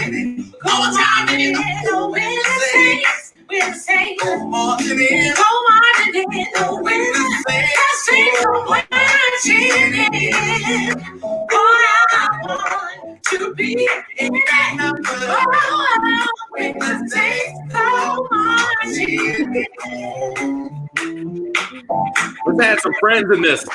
marching, go marching in, oh, when the saints, go marching in, oh, when the saints go marching in. Oh, I want to be in that number, oh, when the saints go marching in. Let's add some friends in this.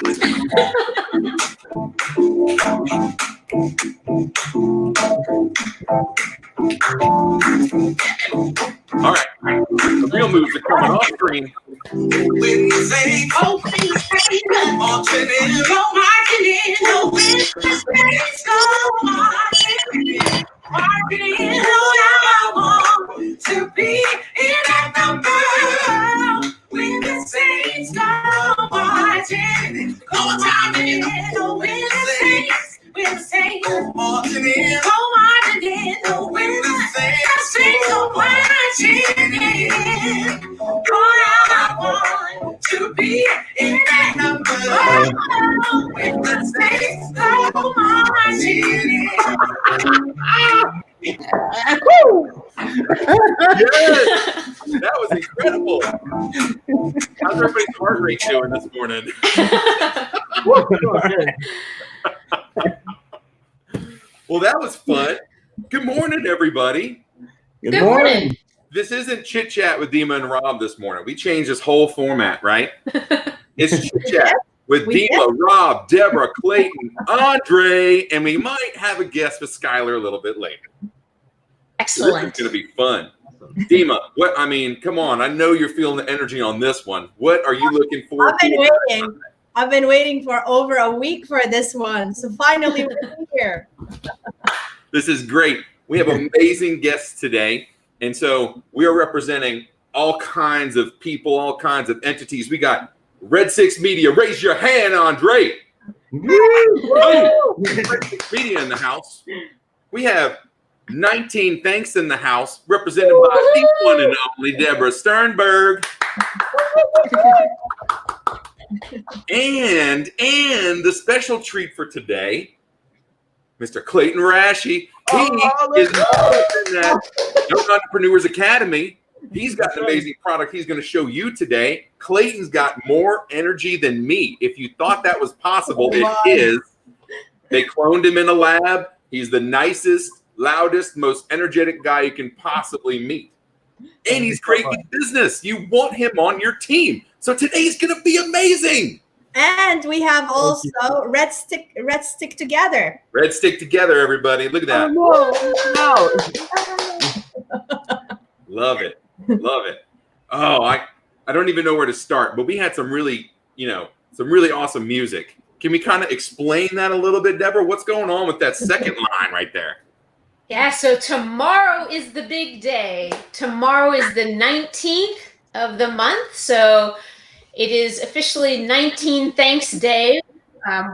All right, the real moves are coming off screen. When the saints go marching in, go marching in, oh, when the saints go marching in, oh, I want to be in that number. When the saints go marching in, go marching in, oh, when the saints go marching in, oh, when the saints go marching in, oh, I want to be in that number. Oh, when the saints go marching in. Yes, that was incredible. How's everybody's heart rate doing this morning? Well, that was fun. Good morning, everybody. Good morning. This isn't Chit Chat with Dima and Rob this morning. We changed this whole format, right? It's Chit Chat with Dima, Rob, Deborah, Clayton, André, and we might have a guest with Skylar a little bit later. Excellent. This is going to be fun. Dima, come on. I know you're feeling the energy on this one. What are you looking forward to? I've been waiting for over a week for this one. So finally we're here. This is great. We have amazing guests today. And so we are representing all kinds of people, all kinds of entities. We got Red 6 Media. Raise your hand, André. Red 6 Media in the house. We have 19 Thanks in the house, represented by the one and only Deborah Sternberg. And the special treat for today, Mr. Clayton Rashi. He is in that Young Entrepreneurs Academy. He's got an amazing product he's going to show you today. Clayton's got more energy than me. If you thought that was possible, it is. They cloned him in a lab. He's the nicest, loudest, most energetic guy you can possibly meet. And he's great with business. You want him on your team. So today's going to be amazing. And we have also Red Stick Together. Red Stick Together, everybody. Look at that. Love it. Love it. Oh, I don't even know where to start, but we had some really awesome music. Can we kind of explain that a little bit, Deborah? What's going on with that second line right there? Yeah, so tomorrow is the big day. Tomorrow is the 19th of the month. So it is officially 19 Thanks Day.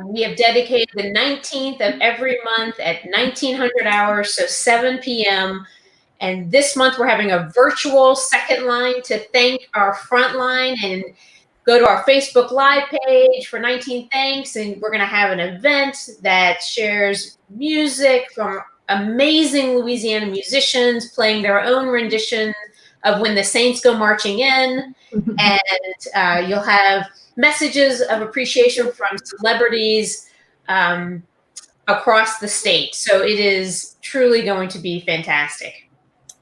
We have dedicated the 19th of every month at 1900 hours, so 7 p.m. And this month we're having a virtual second line to thank our front line, and go to our Facebook Live page for 19 Thanks. And we're going to have an event that shares music from amazing Louisiana musicians playing their own rendition of When the Saints Go Marching In. And you'll have messages of appreciation from celebrities across the state. So it is truly going to be fantastic.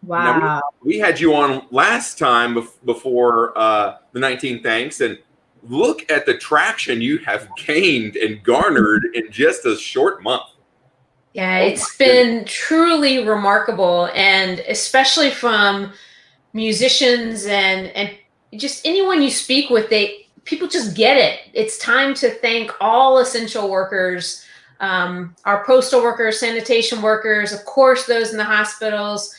Wow. Now, we had you on last time before the 19 Thanks, and look at the traction you have gained and garnered in just a short month. Yeah, it's been truly remarkable, and especially from musicians and just anyone you speak with, people just get it. It's time to thank all essential workers, our postal workers, sanitation workers, of course, those in the hospitals,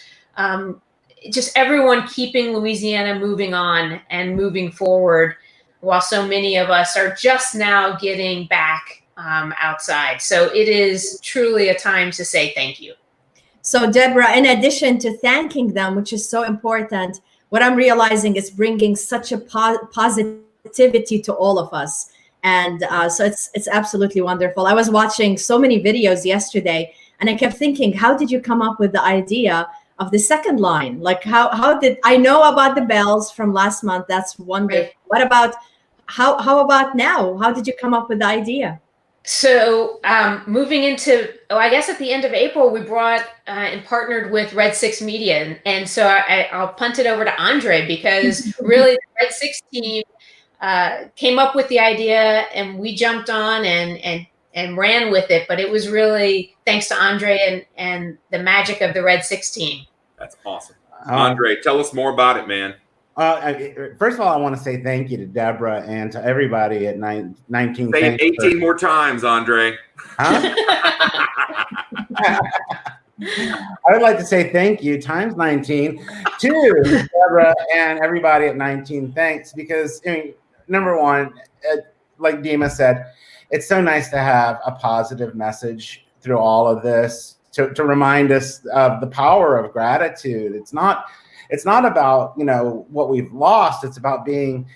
just everyone keeping Louisiana moving on and moving forward, while so many of us are just now getting back outside. So it is truly a time to say thank you. So Deborah, in addition to thanking them, which is so important, what I'm realizing is bringing such a positivity to all of us. And so it's absolutely wonderful. I was watching so many videos yesterday And I kept thinking, how did you come up with the idea of the second line? Like, how did I know about the bells from last month? That's wonderful. Right. What about how about now? How did you come up with the idea? So moving into, I guess at the end of April, we brought and partnered with Red 6 Media. And so I'll punt it over to André, because really the Red 6 team came up with the idea and we jumped on and ran with it. But it was really thanks to André and the magic of the Red 6 team. That's awesome. André, tell us more about it, man. First of all, I want to say thank you to Deborah and to everybody at 19. Say it 18 more times, André. Huh? I would like to say thank you times 19 to Deborah and everybody at 19 Thanks, because I mean, number one, like Dima said, it's so nice to have a positive message through all of this to remind us of the power of gratitude. It's not about, you know, what we've lost. It's about being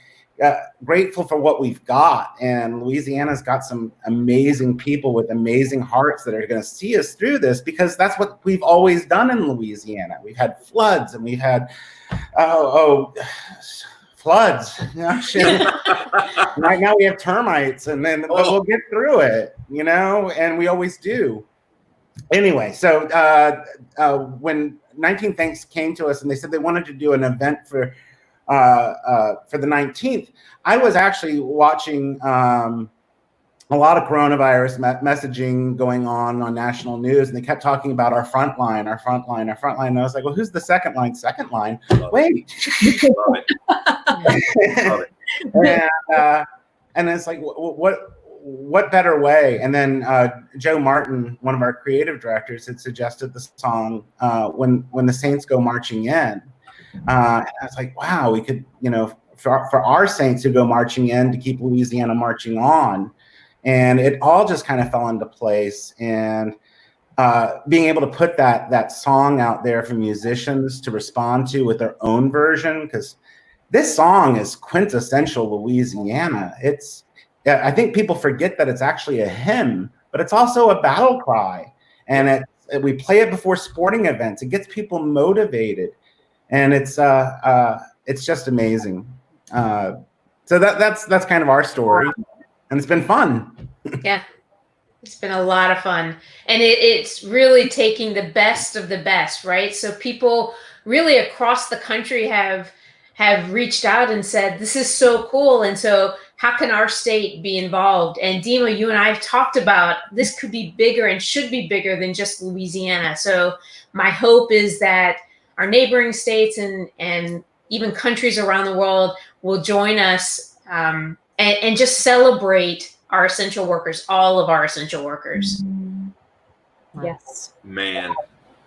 grateful for what we've got. And Louisiana's got some amazing people with amazing hearts that are going to see us through this, because that's what we've always done in Louisiana. We've had floods and we've had floods. Right now we have termites, and then but we'll get through it, you know, and we always do. Anyway, so when 19 Thanks came to us and they said they wanted to do an event for the 19th, I was actually watching a lot of coronavirus messaging going on national news, and they kept talking about our front line. And I was like, well, who's the second line? Second line? Wait. Love it. And it's like, what better way? And then Joe Martin, one of our creative directors, had suggested the song "When the Saints Go Marching In." And I was like, wow, we could, you know, for our saints who go marching in, to keep Louisiana marching on. And it all just kind of fell into place. And being able to put that song out there for musicians to respond to with their own version, because this song is quintessential Louisiana. I think people forget that it's actually a hymn, but it's also a battle cry. And we play it before sporting events. It gets people motivated, and it's just amazing. So that's kind of our story, and it's been fun. Yeah, it's been a lot of fun, and it's really taking the best of the best, right? So people really across the country have reached out and said, this is so cool, and so how can our state be involved? And Dima, you and I have talked about this could be bigger and should be bigger than just Louisiana. So my hope is that our neighboring states and even countries around the world will join us and just celebrate our essential workers, all of our essential workers. Yes. Man.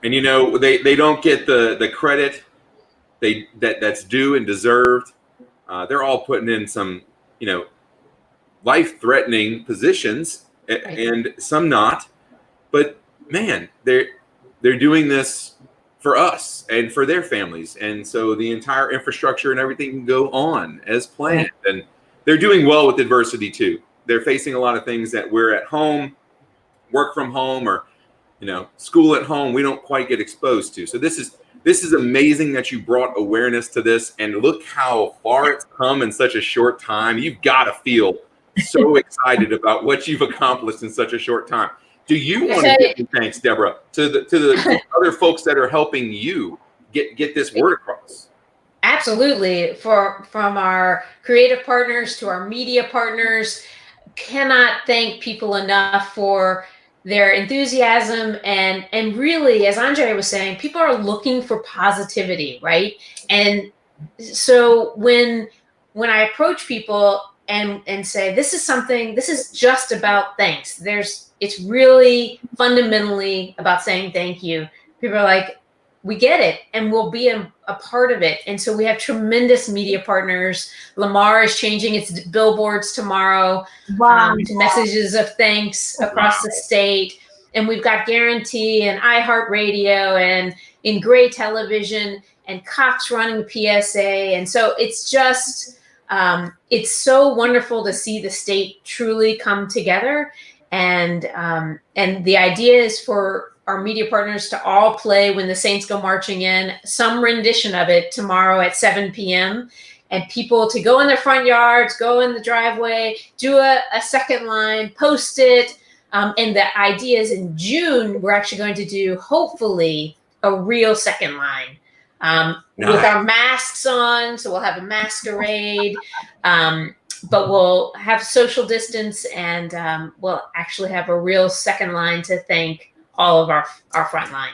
And you know, they don't get the credit that's due and deserved. They're all putting in some, you know, life-threatening positions, and some not. But man, they're doing this for us and for their families, and so the entire infrastructure and everything can go on as planned. And they're doing well with adversity too. They're facing a lot of things that we're at home, work from home, or, you know, school at home, we don't quite get exposed to. So this is amazing that you brought awareness to this, and look how far it's come in such a short time. You've got to feel so excited about what you've accomplished in such a short time. Do you want to give thanks, Deborah, to the other folks that are helping you get this word across? Absolutely. From our creative partners to our media partners, cannot thank people enough for their enthusiasm and really, as André was saying, people are looking for positivity, right? And so when I approach people and say, this is just about thanks. It's really fundamentally about saying thank you. People are like, we get it, and we'll be a part of it. And so we have tremendous media partners. Lamar is changing its billboards tomorrow to messages of thanks across the state. And we've got Guarantee and iHeartRadio and in Gray Television and Cox running PSA. And so it's just, it's so wonderful to see the state truly come together. And the idea is for our media partners to all play When the Saints Go Marching In, some rendition of it tomorrow at 7 p.m. And people to go in their front yards, go in the driveway, do a second line, post it. And the idea is in June, we're actually going to do, hopefully, a real second line with our masks on. So we'll have a masquerade, but we'll have social distance, and we'll actually have a real second line to thank all of our front line.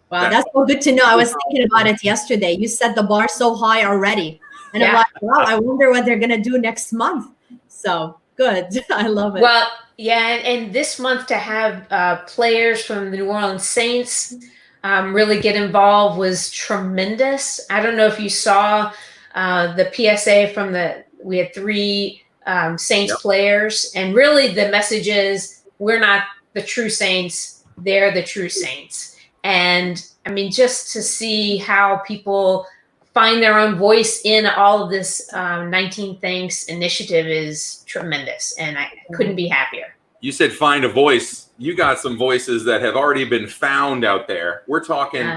Wow, that's so good to know. I was thinking about it yesterday. You set the bar so high already. And I'm like, wow, I wonder what they're going to do next month. So good. I love it. Well, yeah. And this month to have players from the New Orleans Saints really get involved was tremendous. I don't know if you saw the PSA from we had 3 Saints players. And really the message is, we're not the true Saints. They're the true Saints. And I mean, just to see how people find their own voice in all of this 19 Thanks initiative is tremendous. And I couldn't be happier. You said find a voice. You got some voices that have already been found out there. We're talking,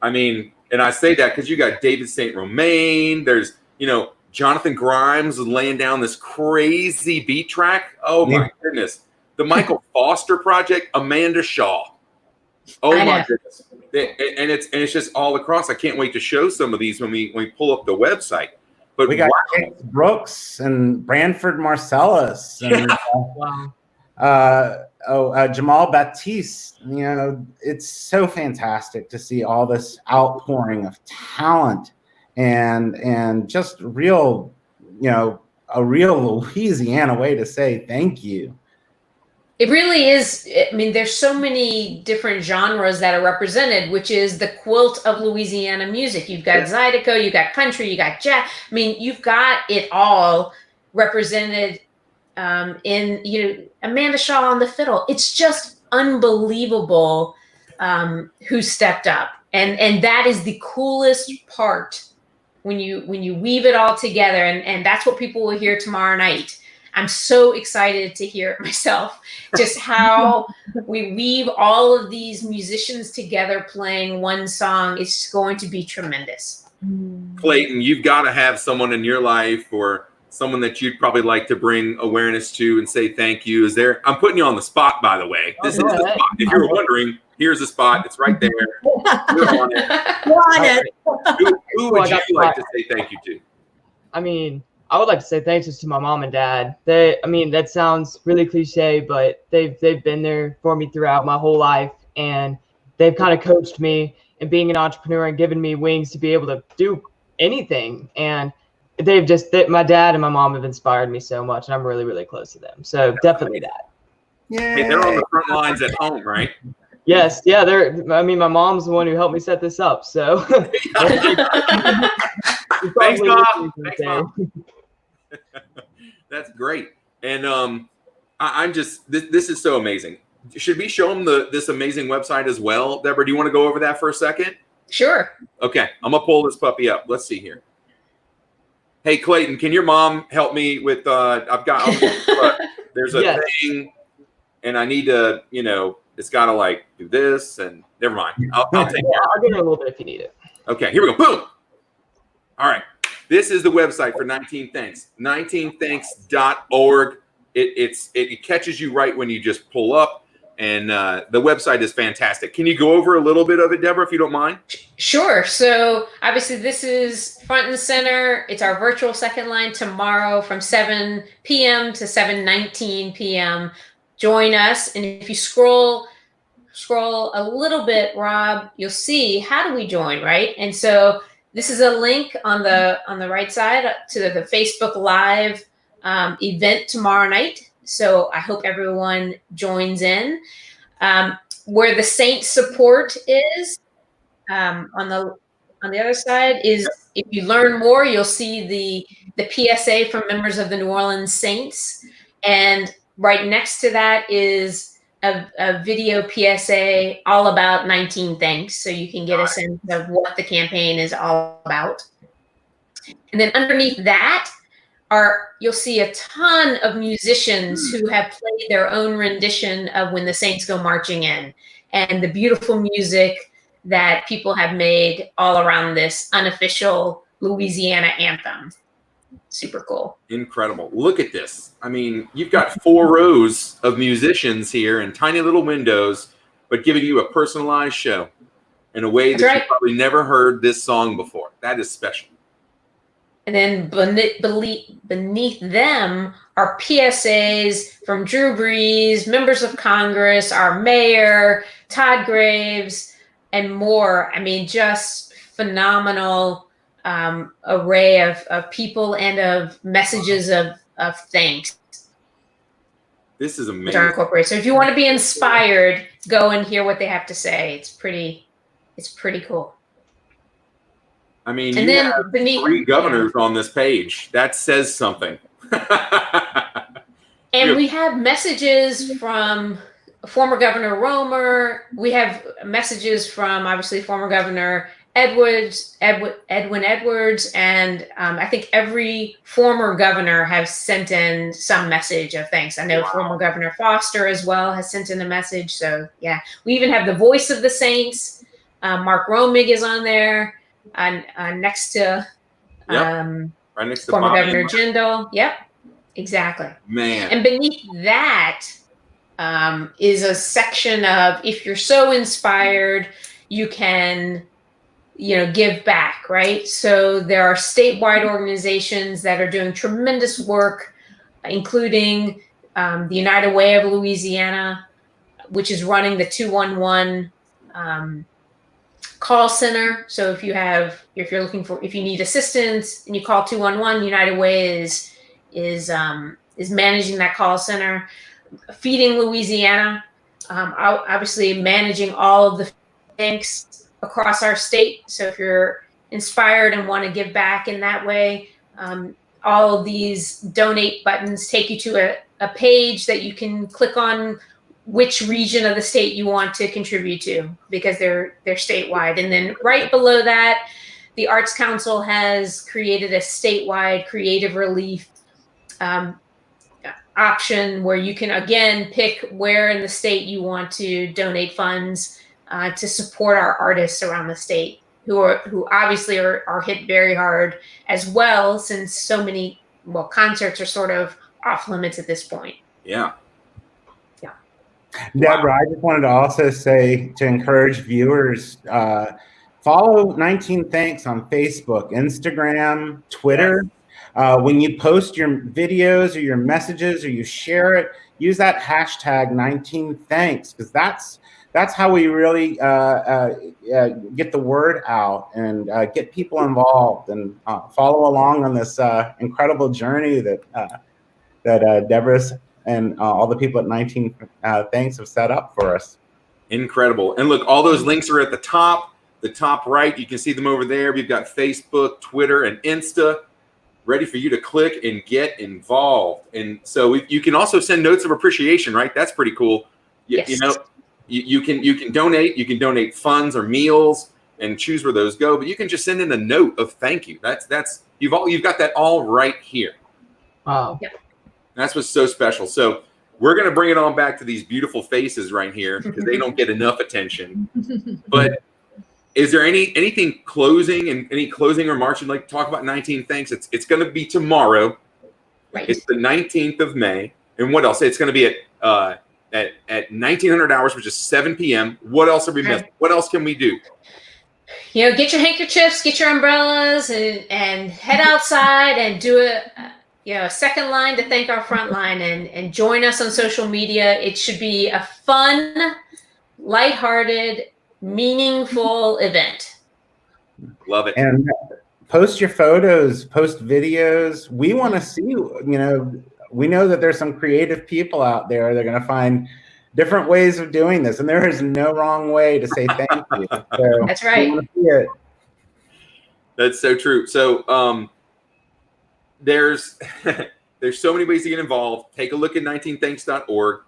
I mean, and I say that because you got David St. Romain. There's, Jonathan Grimes laying down this crazy beat track. Oh my goodness. The Michael Foster Project, Amanda Shaw. Oh my goodness. And it's just all across. I can't wait to show some of these when we pull up the website. But we got Brooks and Branford Marcellus and Jamal Baptiste. It's so fantastic to see all this outpouring of talent and just real, a real Louisiana way to say thank you. It really is. I mean, there's so many different genres that are represented, which is the quilt of Louisiana music. You've got Zydeco, you got country, you got jazz. I mean, you've got it all represented in, Amanda Shaw on the fiddle. It's just unbelievable who stepped up. And that is the coolest part when you weave it all together. And that's what people will hear tomorrow night. I'm so excited to hear it myself, just how we weave all of these musicians together playing one song. It's going to be tremendous. Clayton, you've got to have someone in your life or someone that you'd probably like to bring awareness to and say thank you. I'm putting you on the spot, by the way. This is the spot. If you're wondering, here's the spot. It's right there. You're on it. Who would you like to say thank you to? I mean, I would like to say thanks to my mom and dad. That sounds really cliche, but they've been there for me throughout my whole life, and they've kind of coached me in being an entrepreneur and given me wings to be able to do anything. And my dad and my mom have inspired me so much, and I'm really, really close to them. So definitely that. Yeah, hey, they're on the front lines at home, right? Yes, yeah. My mom's the one who helped me set this up. So thanks, Mom. That's great. And I'm just this is so amazing. Should we show them this amazing website as well? Deborah, do you want to go over that for a second? Sure. Okay, I'm gonna pull this puppy up. Let's see here. Hey Clayton, can your mom help me with there's a thing and I need to, it's gotta like do this and never mind. I'll take care. I'll give it a little bit if you need it. Okay, here we go. Boom. All right. This is the website for 19 Thanks, 19thanks.org. It catches you right when you just pull up, and the website is fantastic. Can you go over a little bit of it, Deborah, if you don't mind? Sure. So obviously this is front and center. It's our virtual second line tomorrow from 7 p.m. to 7:19 p.m. Join us. And if you scroll a little bit, Rob, you'll see how do we join, right? And so this is a link on the right side to the Facebook Live event tomorrow night. So I hope everyone joins in. Where the Saint support is on the other side is, if you learn more, you'll see the PSA from members of the New Orleans Saints, and right next to that is a video PSA all about 19 Thanks, so you can get a sense of what the campaign is all about. And then underneath that you'll see a ton of musicians who have played their own rendition of When the Saints Go Marching In. and the beautiful music that people have made all around this unofficial Louisiana anthem. Super cool. Incredible. Look at this. I mean, you've got 4 rows of musicians here in tiny little windows, but giving you a personalized show in a way that you've probably never heard this song before. That is special. And then beneath them are PSAs from Drew Brees, members of Congress, our mayor, Todd Graves, and more. I mean, just phenomenal array of people and of messages of thanks. This is amazing. Incorporated. So if you want to be inspired, go and hear what they have to say. It's pretty cool. I mean, and you then have 3 governors on this page. That says something. And we have messages from former Governor Romer. We have messages from, obviously, former Governor Edwin Edwards, and I think every former governor has sent in some message of thanks. I know former Governor Foster as well has sent in a message. So, yeah. We even have the Voice of the Saints. Mark Romig is on there. Next to right next to former Bobby Governor Jindal. Yep, exactly. Man. And beneath that is a section of, if you're so inspired, you can, give back, right? So there are statewide organizations that are doing tremendous work, including the United Way of Louisiana, which is running the 211 call center. So if you need assistance and you call 211, United Way is managing that call center. Feeding Louisiana, obviously managing all of the thanks across our state. So if you're inspired and want to give back in that way, all of these donate buttons take you to a page that you can click on which region of the state you want to contribute to, because they're statewide. And then right below that, the Arts Council has created a statewide creative relief option where you can, again, pick where in the state you want to donate funds to support our artists around the state who obviously are hit very hard as well, since so many concerts are sort of off limits at this point. Yeah. Deborah, I just wanted to also say, to encourage viewers, follow 19 Thanks on Facebook, Instagram, Twitter. When you post your videos or your messages or you share it, use that hashtag 19 Thanks, because that's how we really get the word out and get people involved and follow along on this incredible journey that Deborah's and all the people at 19 Thanks have set up for us. Incredible. And look, all those links are at the top right. You can see them over there. We've got Facebook, Twitter, and Insta ready for you to click and get involved. And so you can also send notes of appreciation, right? That's pretty cool. Yes. You can donate. You can donate funds or meals and choose where those go. But you can just send in a note of thank you. You've got that all right here. Wow. Yep. That's what's so special. So we're going to bring it on back to these beautiful faces right here, because they don't get enough attention. But is there anything closing and any closing remarks you'd like to talk about 19 Thanks? It's going to be tomorrow. Right. It's the 19th of May. And what else? It's going to be at 1900 hours, which is 7 p.m. What else are we missing? What else can we do? Get your handkerchiefs, get your umbrellas, and head outside and do a second line to thank our front line, and join us on social media. It should be a fun, lighthearted, meaningful event. Love it. And post your photos, post videos. We want to see, we know that there's some creative people out there. They're going to find different ways of doing this, and there is no wrong way to say thank you. So that's right. We want to see it. That's so true. So there's so many ways to get involved. Take a look at 19thanks.org.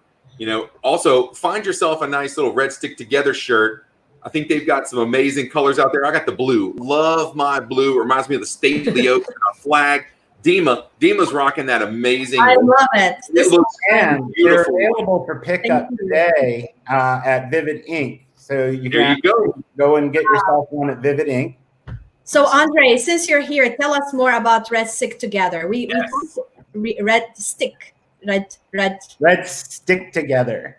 Also find yourself a nice little Red Stick Together shirt. I think they've got some amazing colors out there. I got the blue. Love my blue. It reminds me of the state of the oak flag. Dima's rocking that amazing. I love it. It looks beautiful. They're available for pickup today at Vivid Ink. So you There can you go and get yourself one at Vivid Ink. So André, since you're here, tell us more about Red Stick Together. We Red Stick. Red Stick Together.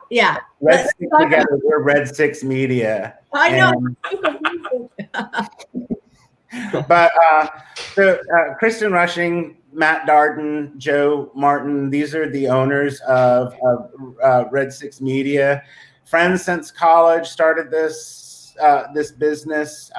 Yeah. Red Stick Together. We're Red Six Media. I know. But so Kristen Rushing, Matt Darden, Joe Martin, these are the owners of Red Six Media. Friends since college, started this business,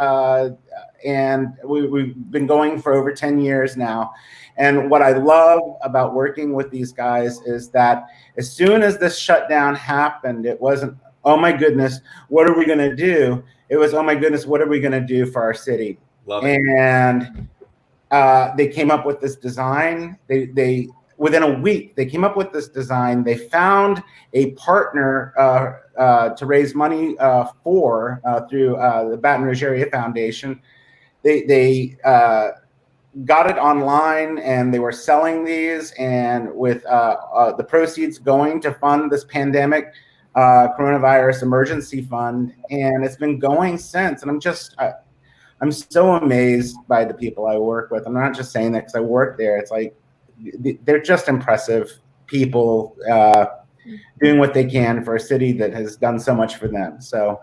and we've been going for over 10 years now. And what I love about working with these guys is that as soon as this shutdown happened, it wasn't, oh my goodness, what are we going to do? It was, oh my goodness, what are we going to do for our city? Love it. And they came up with this design. They within a week, they came up with this design. They found a partner to raise money for through the Baton Rouge Area Foundation. They got it online, and they were selling these, and with the proceeds going to fund this pandemic coronavirus emergency fund, and it's been going since. And I'm so amazed by the people I work with. I'm not just saying that because I work there. It's like they're just impressive people doing what they can for a city that has done so much for them. So,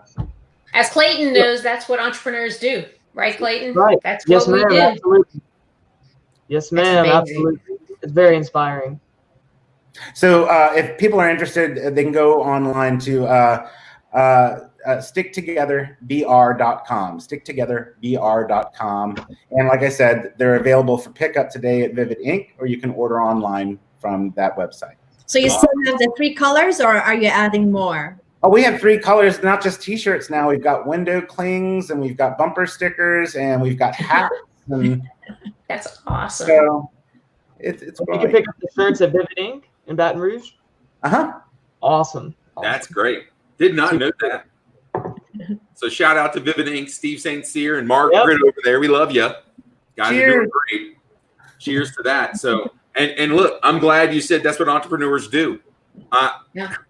as Clayton knows, that's what entrepreneurs do, right, Clayton? Right. That's Yes, what we ma'am. do. Absolutely. Yes, ma'am. amazing. Absolutely. It's very inspiring. So if people are interested, they can go online to sticktogetherbr.com, sticktogetherbr.com. And like I said, they're available for pickup today at Vivid Ink, or you can order online from that website. So you still have the 3 colors, or are you adding more? Oh, we have 3 colors, not just t-shirts now. We've got window clings, and we've got bumper stickers, and we've got hats. And That's awesome. so it's You can pick up the shirts at Vivid Ink in Baton Rouge. Awesome. That's great. Did not know that. So shout out to Vivid Ink, Steve St. Cyr, and Margaret over there. We love you. Guys are doing great. Cheers to that. So, and look, I'm glad you said that's what entrepreneurs do.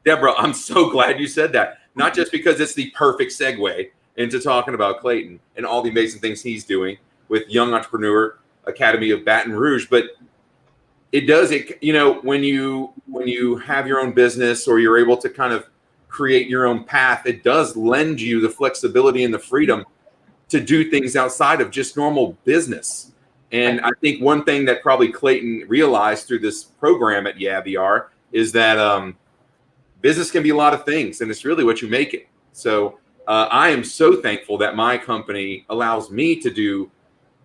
Deborah, I'm so glad you said that. Not just because it's the perfect segue into talking about Clayton and all the amazing things he's doing with Young Entrepreneur Academy of Baton Rouge, but it does, when you have your own business, or you're able to kind of create your own path, it does lend you the flexibility and the freedom to do things outside of just normal business. And I think one thing that probably Clayton realized through this program at YABR is that business can be a lot of things, and it's really what you make it. So I am so thankful that my company allows me to do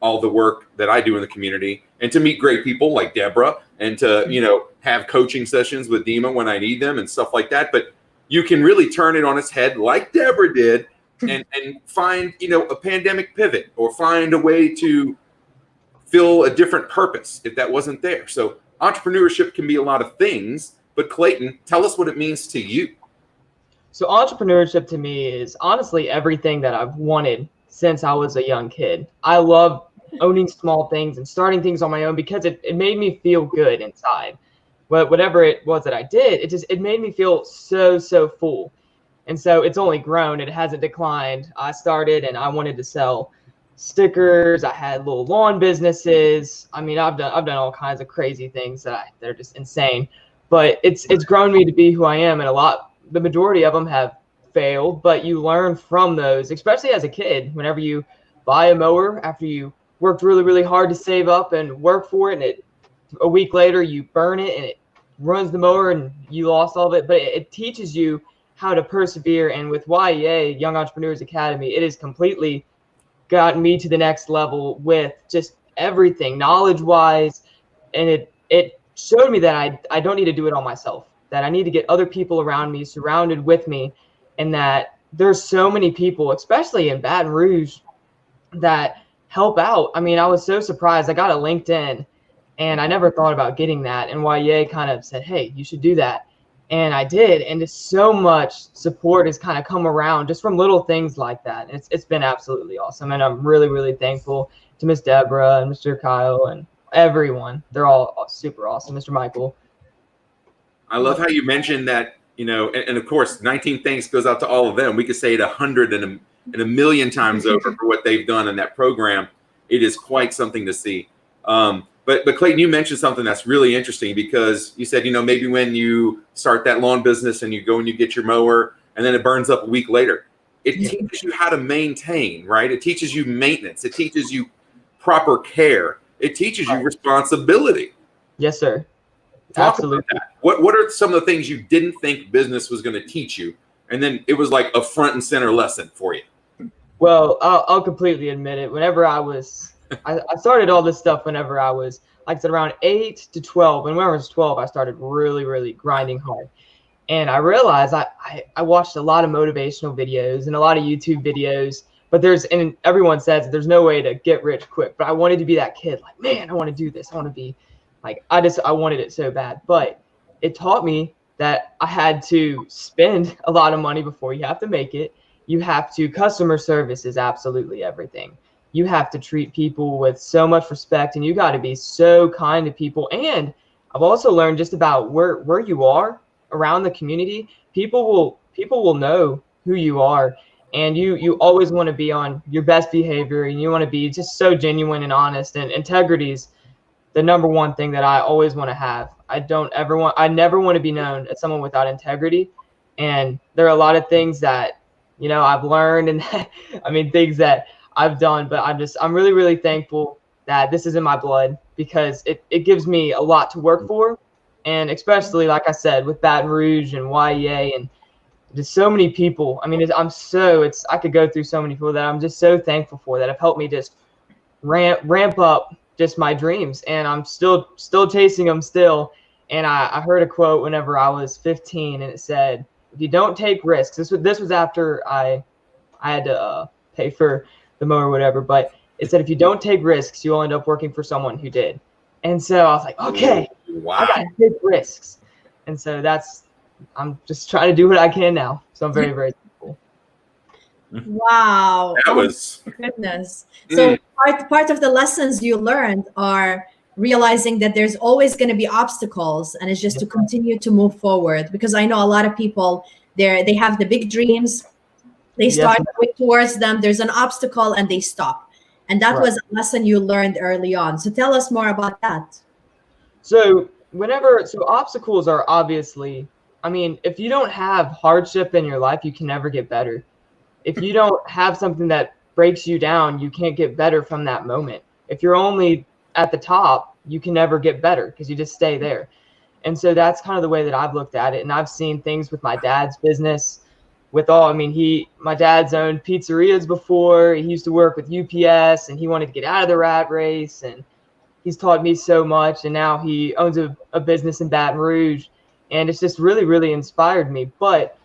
all the work that I do in the community, and to meet great people like Deborah, and to, have coaching sessions with Dima when I need them and stuff like that. But you can really turn it on its head like Deborah did, and find, a pandemic pivot, or find a way to fill a different purpose if that wasn't there. So entrepreneurship can be a lot of things, but Clayton, tell us what it means to you. So entrepreneurship to me is honestly everything that I've wanted since I was a young kid. I love owning small things and starting things on my own because it made me feel good inside. But whatever it was that I did, it made me feel so full. And so it's only grown. It hasn't declined. I started and I wanted to sell stickers. I had little lawn businesses. I mean, I've done all kinds of crazy things that are just insane. But it's grown me to be who I am, and the majority of them have failed, but you learn from those, especially as a kid. Whenever you buy a mower after you worked really hard to save up and work for it, and a week later you burn it and it ruins the mower and you lost all of it, but it teaches you how to persevere. And with YEA, Young Entrepreneurs Academy, it has completely gotten me to the next level with just everything knowledge wise, and it showed me that I don't need to do it all myself, that I need to get other people around me, surrounded with me, and that there's so many people, especially in Baton Rouge, that help out. I mean, I was so surprised. I got a LinkedIn, and I never thought about getting that. And YEA kind of said, hey, you should do that. And I did. And just so much support has kind of come around just from little things like that. And it's been absolutely awesome. And I'm really thankful to Miss Deborah and Mr. Kyle and everyone. They're all super awesome. Mr. Michael. I love how you mentioned that and of course, 19 thanks goes out to all of them. We could say it 100 and a million times over for what they've done in that program. It is quite something to see. But Clayton, you mentioned something that's really interesting, because you said, maybe when you start that lawn business and you go and you get your mower and then it burns up a week later, it teaches you how to maintain, right? It teaches you maintenance. It teaches you proper care. It teaches you responsibility. Yes, sir. Talk Absolutely. about that. What are some of the things you didn't think business was going to teach you, and then it was like a front and center lesson for you? Well, I'll completely admit it. Whenever I started all this stuff whenever I was, like I said, around 8 to 12. And when I was 12, I started really, really grinding hard. And I realized I watched a lot of motivational videos and a lot of YouTube videos, but and everyone says there's no way to get rich quick. But I wanted to be that kid, like, man, I want to do this. I want to be like, I wanted it so bad. But it taught me that I had to spend a lot of money before you have to make it. Customer service is absolutely everything. You have to treat people with so much respect, and you got to be so kind to people. And I've also learned just about where you are around the community. People will know who you are, and you always want to be on your best behavior, and you want to be just so genuine and honest. And integrity is the number one thing that I always want to have. I never want to be known as someone without integrity. And there are a lot of things that, I've learned, and things that I've done, but I'm really, really thankful that this is in my blood, because it gives me a lot to work for. And especially, like I said, with Baton Rouge and YEA and just so many people. I could go through so many people that I'm just so thankful for, that have helped me just ramp up just my dreams. And I'm still chasing them still. And I heard a quote whenever I was 15, and it said, if you don't take risks, this was after I had to pay for the mower or whatever, but it said, if you don't take risks, you'll end up working for someone who did. And so I was like, okay, wow. I gotta take risks. And so I'm just trying to do what I can now. So I'm very, very thankful. Wow. That was goodness. So part of the lessons you learned are realizing that there's always going to be obstacles, and it's just to continue to move forward. Because I know a lot of people they have the big dreams, they start going towards them, there's an obstacle, and they stop. And that was a lesson you learned early on. So tell us more about that. So obstacles are obviously, if you don't have hardship in your life, you can never get better. If you don't have something that breaks you down, you can't get better from that moment. If you're only at the top, you can never get better, because you just stay there. And so that's kind of the way that I've looked at it. And I've seen things with my dad's business. My dad's owned pizzerias before. He used to work with UPS, and he wanted to get out of the rat race. And he's taught me so much. And now he owns a business in Baton Rouge, and it's just really, really inspired me. But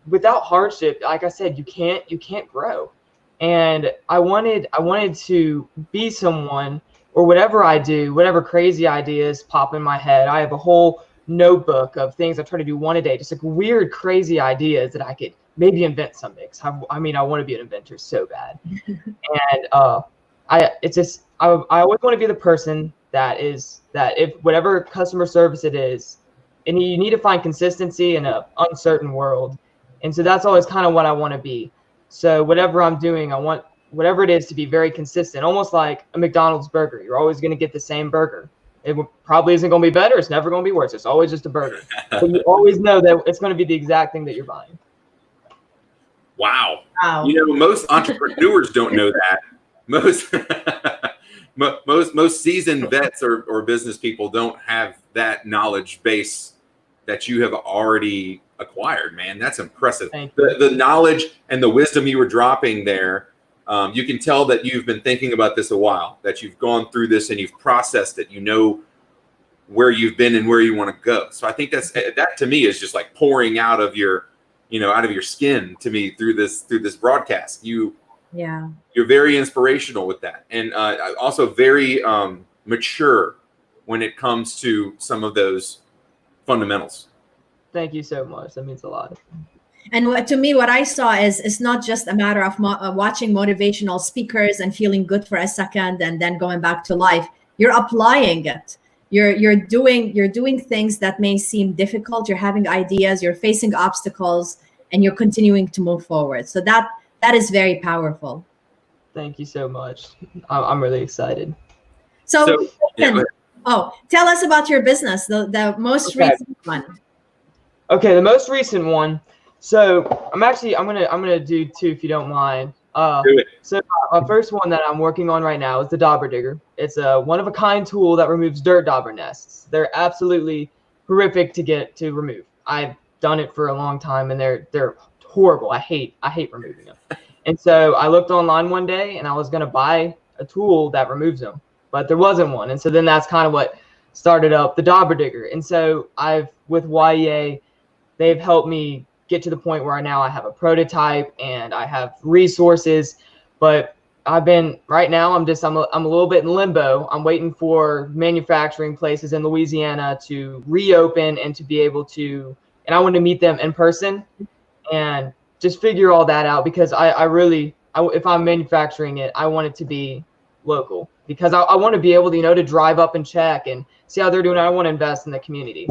without hardship, like I said, you can't grow. And I wanted to be someone, or whatever I do, whatever crazy ideas pop in my head. I have a whole notebook of things I try to do one a day, just like weird, crazy ideas that I could maybe invent someday. I want to be an inventor so bad. And I always want to be the person that if whatever customer service it is, and you need to find consistency in an uncertain world. And so that's always kind of what I want to be. So whatever I'm doing, I want whatever it is to be very consistent, almost like a McDonald's burger. You're always going to get the same burger. It probably isn't going to be better. It's never going to be worse. It's always just a burger. So you always know that it's going to be the exact thing that you're buying. Wow. Most entrepreneurs don't know that. Most seasoned vets or business people don't have that knowledge base that you have already acquired, man. That's impressive. The knowledge and the wisdom you were dropping there, you can tell that you've been thinking about this a while, that you've gone through this and you've processed it. You know where you've been and where you want to go. So I think that to me is just like pouring out of your skin to me through this broadcast. You're very inspirational with that, and also very mature when it comes to some of those fundamentals. Thank you so much. That means a lot. And to me, what I saw is it's not just a matter of watching motivational speakers and feeling good for a second and then going back to life. You're applying it. you're doing things that may seem difficult. You're having ideas, you're facing obstacles, and you're continuing to move forward. So that is very powerful. Thank you so much. I'm really excited. So yeah, go ahead. tell us about your business, the most recent one. Okay, the most recent one. So I'm gonna do two if you don't mind. Do it. So my first one that I'm working on right now is the Dauber Digger. It's a one-of-a-kind tool that removes dirt dauber nests. They're absolutely horrific to remove. I've done it for a long time, and they're horrible. I hate removing them. And so I looked online one day, and I was gonna buy a tool that removes them, but there wasn't one. And so then that's kind of what started up the Dauber Digger. And so with YEA, they've helped me get to the point where now I have a prototype and I have resources, but right now I'm a little bit in limbo. I'm waiting for manufacturing places in Louisiana to reopen and to be able to, and I want to meet them in person and just figure all that out, because if I'm manufacturing it, I want it to be local, because I want to be able to, to drive up and check and see how they're doing. I want to invest in the community.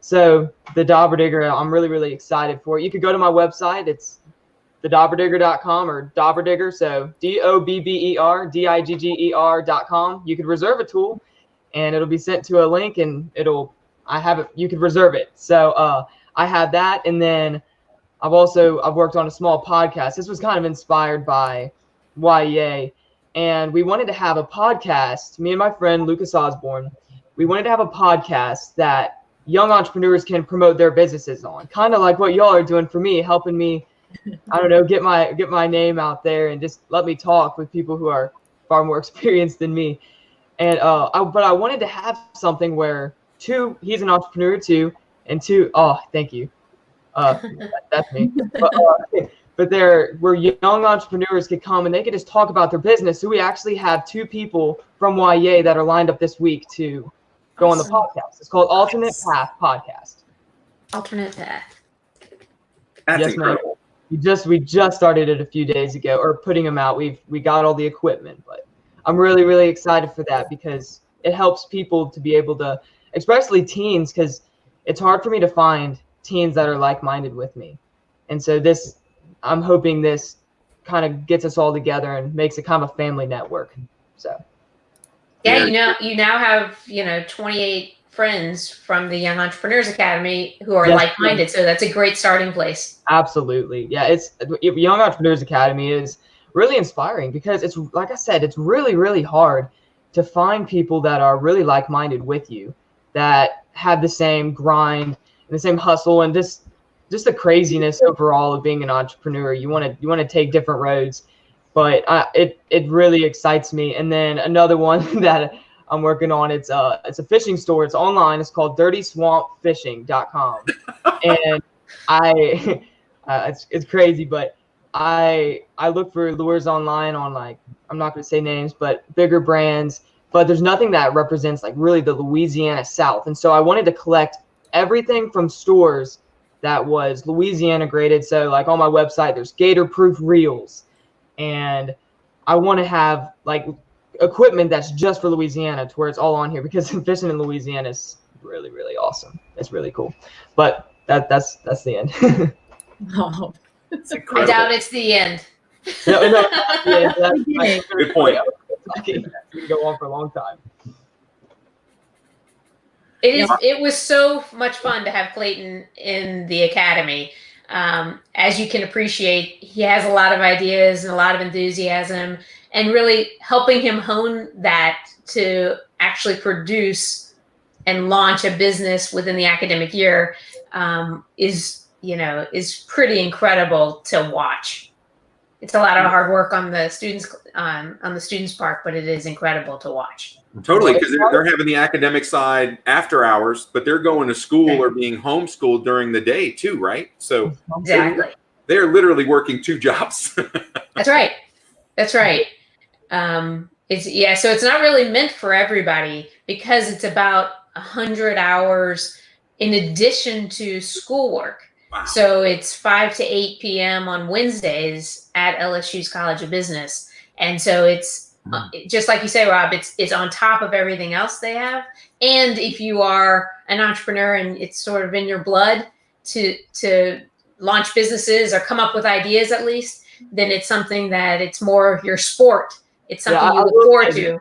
So the Dauber Digger, I'm really, really excited for it. You could go to my website. It's thedauberdigger.com or Dauber Digger. So DOBBERDIGGER.com. You could reserve a tool and it'll be sent to a link, and you could reserve it. So I have that. And then I've worked on a small podcast. This was kind of inspired by YEA. And we wanted to have a podcast, me and my friend Lucas Osborne, we wanted to have a podcast that young entrepreneurs can promote their businesses on, kind of like what y'all are doing for me, helping me, I don't know, get my name out there and just let me talk with people who are far more experienced than me. And but I wanted to have something where he's an entrepreneur too, and thank you, that's me. But where young entrepreneurs could come and they could just talk about their business. So we actually have 2 people from YEA that are lined up this week to go on the podcast. It's called Alternate Path Podcast. Alternate Path. That's yes, incredible. Man. We just started it a few days ago, or putting them out. We got all the equipment, but I'm really, really excited for that, because it helps people to be able to, especially teens, because it's hard for me to find teens that are like-minded with me. And so I'm hoping this kind of gets us all together and makes it kind of a family network. So. Yeah, you now have 28 friends from the Young Entrepreneurs Academy who are like-minded, so that's a great starting place. Absolutely, yeah. Young Entrepreneurs Academy is really inspiring, because it's, like I said, it's really, really hard to find people that are really like-minded with you, that have the same grind and the same hustle and just the craziness overall of being an entrepreneur. You want to take different roads. But it really excites me. And then another one that I'm working on, it's a fishing store. It's online. It's called DirtySwampFishing.com. And it's crazy, but I look for lures online on, like, I'm not going to say names, but bigger brands. But there's nothing that represents, like, really the Louisiana South. And so I wanted to collect everything from stores that was Louisiana graded. So, like, on my website, there's gator-proof reels. And I want to have, like, equipment that's just for Louisiana, to where it's all on here, because fishing in Louisiana is really, really awesome. It's really cool. But that's the end. Oh, I doubt it's the end. No, yeah, Good point. We can go on for a long time. It was so much fun to have Clayton in the academy. As you can appreciate, he has a lot of ideas and a lot of enthusiasm, and really helping him hone that to actually produce and launch a business within the academic year is pretty incredible to watch. It's a lot of hard work on the students' part, but it is incredible to watch. Totally, because they're having the academic side after hours, but they're going to school or being homeschooled during the day too, right? So exactly, they're literally working 2 jobs. That's right. So it's not really meant for everybody, because it's about 100 hours in addition to schoolwork. Wow. So it's 5 to 8 p.m. on Wednesdays at LSU's College of Business, and so it's just like you say, Rob, it's on top of everything else they have. And if you are an entrepreneur and it's sort of in your blood to launch businesses or come up with ideas at least, then it's something that it's more your sport. It's something you look forward to.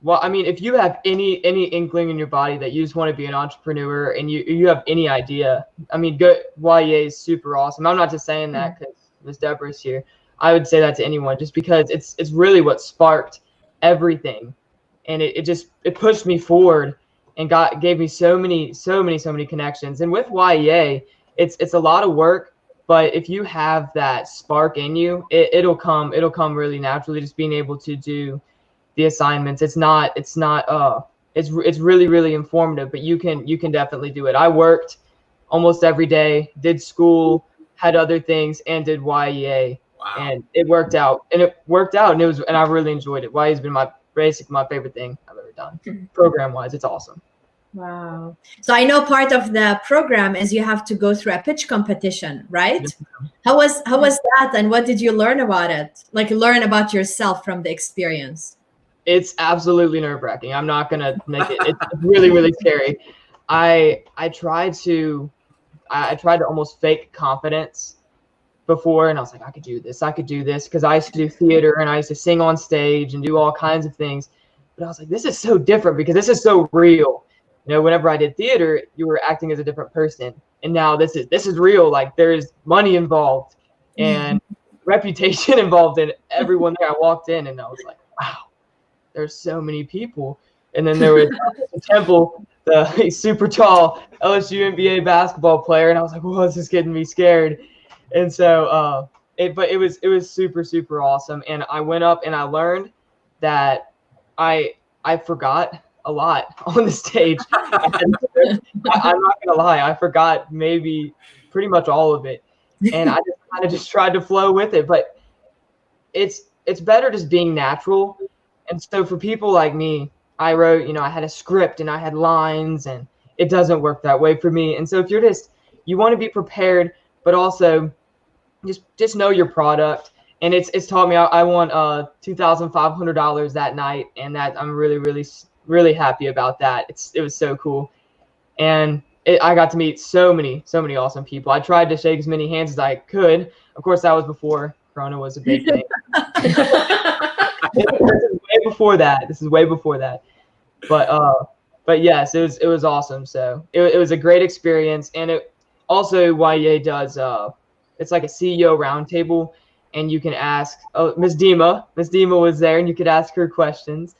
Well, I mean, if you have any inkling in your body that you just want to be an entrepreneur and you have any idea, I mean, YEA is super awesome. I'm not just saying that because Ms. Deborah's here. I would say that to anyone just because it's really what sparked everything, and it pushed me forward and gave me so many connections. And with YEA, it's a lot of work, but if you have that spark in you, it'll come really naturally. Just being able to do the assignments, it's really, really informative, but you can definitely do it. I worked almost every day, did school, had other things, and did YEA. Wow. And it worked out, and I really enjoyed it. YEA has been my favorite thing I've ever done. Program wise, it's awesome. Wow. So I know part of the program is you have to go through a pitch competition, right? How was that, and what did you learn about it? Like, learn about yourself from the experience. It's absolutely nerve-wracking. I'm not gonna make it. It's really, really scary. I tried to almost fake confidence before, and I was like, I could do this, because I used to do theater and I used to sing on stage and do all kinds of things. But I was like, this is so different because this is so real. You know, whenever I did theater, you were acting as a different person, and now this is real. Like, there's money involved and reputation involved in everyone there. I walked in and I was like, wow, there's so many people. And then there was Temple, the super tall LSU NBA basketball player, and I was like, whoa, this is getting me scared. And so, it was super, super awesome. And I went up and I learned that I forgot a lot on the stage. I'm not gonna lie, I forgot maybe pretty much all of it, and I just kind of tried to flow with it. But it's better just being natural. And so for people like me, I wrote, I had a script and I had lines, and it doesn't work that way for me. And so if you want to be prepared, but also just know your product. And it's taught me I won $2,500 that night, and that I'm really, really, really happy about that. It was so cool, and I got to meet so many awesome people. I tried to shake as many hands as I could. Of course, that was before Corona was a big thing. This is way before that. But yes, it was awesome. So it was a great experience, and it also YEA does it's like a CEO roundtable, and you can ask. Oh, Miss Dima was there, and you could ask her questions.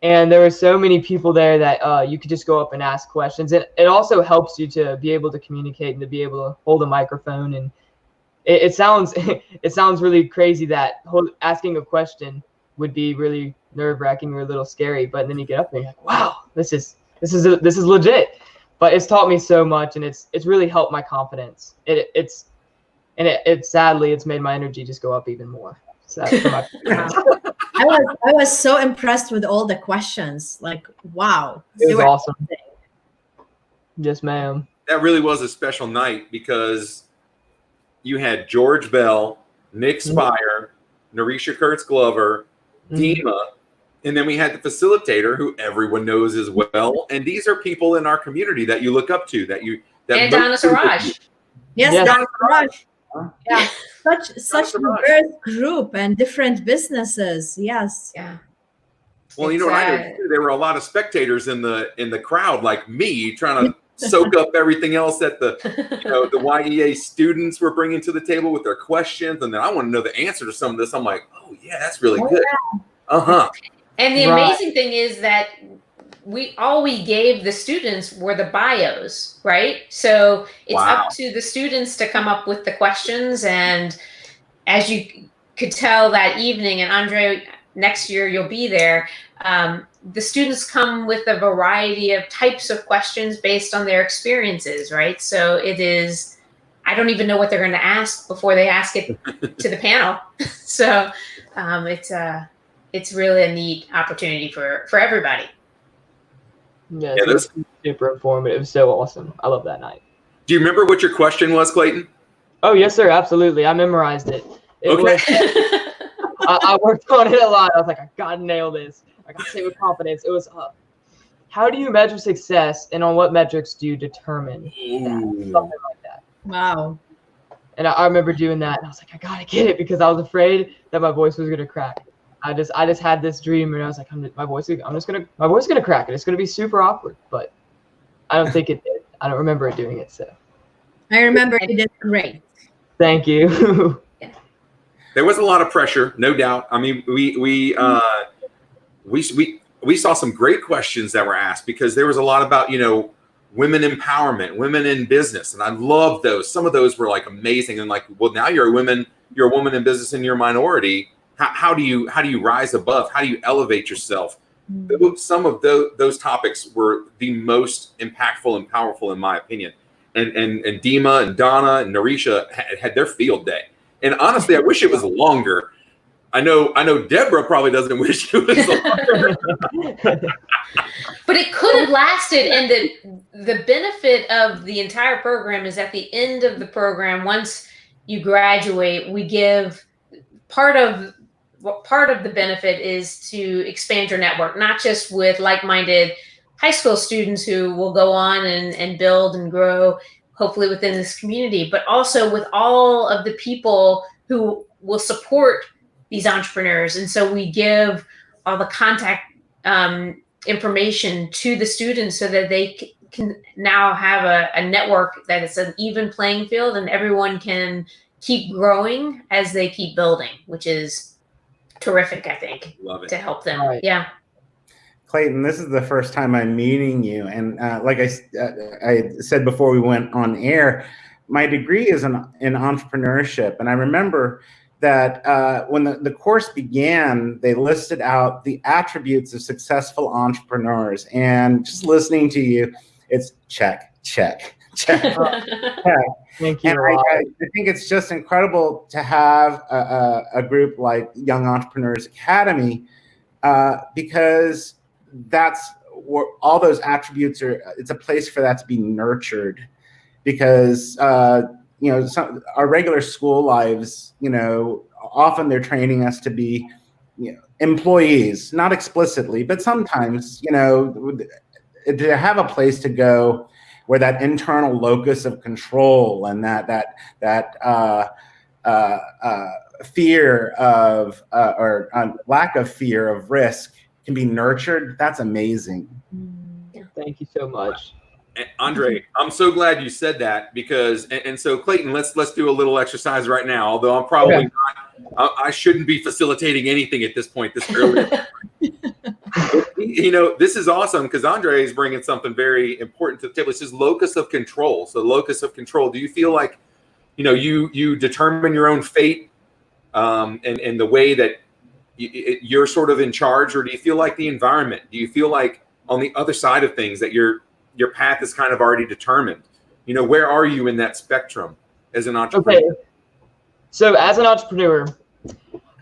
And there were so many people there that you could just go up and ask questions. And it also helps you to be able to communicate and to be able to hold a microphone. And it sounds really crazy that asking a question would be really nerve-wracking or a little scary, but then you get up there and you're like, wow, this is legit. But it's taught me so much, and it's really helped my confidence. Sadly, it's made my energy just go up even more. So I was so impressed with all the questions. Like, wow. It was awesome. Yes, ma'am. That really was a special night because you had George Bell, Nick Spire, Narisha Kurtz-Glover, Dima, and then we had the facilitator who everyone knows as well. And these are people in our community that you look up to, and Donna Siraj. Yes, Donna Siraj. Yeah, such a diverse group and different businesses. Yes. Yeah. Well, I know there were a lot of spectators in the crowd, like me, trying to soak up everything else that the YEA students were bringing to the table with their questions, and then I want to know the answer to some of this. I'm like, oh yeah, that's really good. Yeah. And the amazing thing is that we gave the students were the bios, right? So it's up to the students to come up with the questions. And as you could tell that evening, and André, next year you'll be there, the students come with a variety of types of questions based on their experiences, right? So it is, I don't even know what they're going to ask before they ask it to the panel. So it's really a neat opportunity for everybody. Yeah, it was super informative. It was so awesome. I love that night. Do you remember what your question was, Clayton? Oh, yes, sir. Absolutely. I memorized it. I worked on it a lot. I was like, I gotta nail this. I gotta say it with confidence. It was, how do you measure success, and on what metrics do you determine that? Something like that. Wow. And I remember doing that, and I was like, I gotta get it, because I was afraid that my voice was gonna crack. I just had this dream, and I was like, my voice is gonna crack, and it's gonna be super awkward. But I don't think it did. I don't remember it doing it. So I remember you did great. thank you. There was a lot of pressure, no doubt. I mean, we saw some great questions that were asked, because there was a lot about, women empowerment, women in business, and I loved those. Some of those were like amazing, and like, well, now you're a woman in business, and you're a minority. How do you rise above? How do you elevate yourself? Some of those topics were the most impactful and powerful, in my opinion. And Dima and Donna and Narisha had their field day. And honestly, I wish it was longer. I know Deborah probably doesn't wish it was longer. But it could have lasted, and the benefit of the entire program is at the end of the program, once you graduate, we give part of the benefit is to expand your network, not just with like-minded high school students who will go on and build and grow, hopefully within this community, but also with all of the people who will support these entrepreneurs. And so we give all the contact information to the students so that they can now have a network that is an even playing field, and everyone can keep growing as they keep building, which is terrific, I think. Love it. To help them. Right. Yeah. Clayton, this is the first time I'm meeting you. And like I said before we went on air, my degree is in entrepreneurship. And I remember that when the course began, they listed out the attributes of successful entrepreneurs. And just listening to you, it's check, check, check, check. Thank you. And I think it's just incredible to have a group like Young Entrepreneurs Academy, because that's where all those attributes are. It's a place for that to be nurtured, because our regular school lives, often they're training us to be employees, not explicitly, but sometimes, to have a place to go where that internal locus of control and that fear of or lack of fear of risk can be nurtured. That's amazing. Thank you so much. André, I'm so glad you said that, because and so Clayton, let's do a little exercise right now. Although I'm probably not, I shouldn't be facilitating anything at this point this early. This is awesome, because André is bringing something very important to the table. It's his locus of control. So locus of control. Do you feel like, you determine your own fate, and the way that you're sort of in charge, or do you feel like the environment? Do you feel like on the other side of things that your path is kind of already determined? Where are you in that spectrum as an entrepreneur? Okay. So as an entrepreneur,